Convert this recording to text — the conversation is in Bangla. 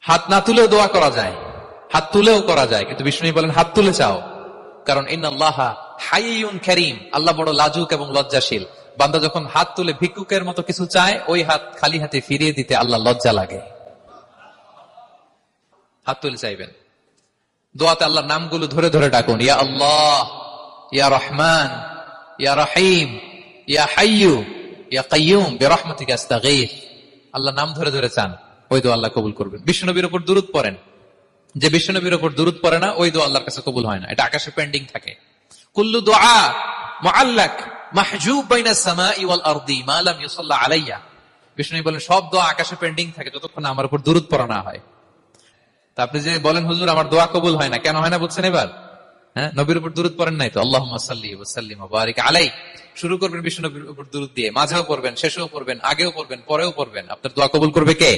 হাত না তুলেও দোয়া করা যায়, হাত তুলেও করা যায়, কিন্তু বিষ্ণু বলেন হাত তুলে চাও, কারণ ইন্নাল্লাহা হাইয়ুন কারীম, আল্লাহ বড় লাজুক এবং লজ্জাশীল। বান্দা যখন হাত তুলে ভিক্ষুকের মতো কিছু চায়, ওই হাত খালি হাতে ফিরিয়ে দিতে আল্লাহ লজ্জা লাগে। হাত তুলে চাইবেন। দোয়াতে আল্লাহর নামগুলো ধরে ধরে ডাকুন, ইয়া আল্লাহ, ইয়া রহমান, ইয়া রহিম, ইয়া হাইয়ু, ইয়া কাইয়ুম বিরহমাতিকা আস্তাগীথ। আল্লাহ নাম ধরে ধরে চান, ওই দোয়া আল্লাহ কবুল করবেন। বিশ্বনবীর উপর দুরূদ পড়েন, যে বিশ্বনবীর উপর দুরূদ পড়ে না, ওই দোয়া আল্লাহর কাছে কবুল হয় না, এটা আকাশে পেন্ডিং থাকে। কুল্লু দুআ মুআল্লাক মাহজুব বাইনা সামাই ওয়াল আরদি মা লাম ইউসাল্লা আলাইয়া। বিষ্ণু বলেন সব দোয়া আকাশে পেন্ডিং থাকে যতক্ষণ আমার উপর দুরূদ পড়া না হয়। তা আপনি যে বলেন হুজুর আমার দোয়া কবুল হয় না, কেন হয় না বুঝছেন এবার? হ্যাঁ, নবীর উপর দুরূদ পড়েন নাই তো। আল্লাহুম্মা সাল্লি ওয়া সাল্লিম ওয়া বারিক আলাইহি। শুরু করবেন বিষ্ণু নবীর উপর দুরূদ দিয়ে, মাঝেও পড়বেন, শেষেও পড়বেন, আগেও পড়বেন, পরেও পড়বেন। আপনার দোয়া কবুল করবে কে?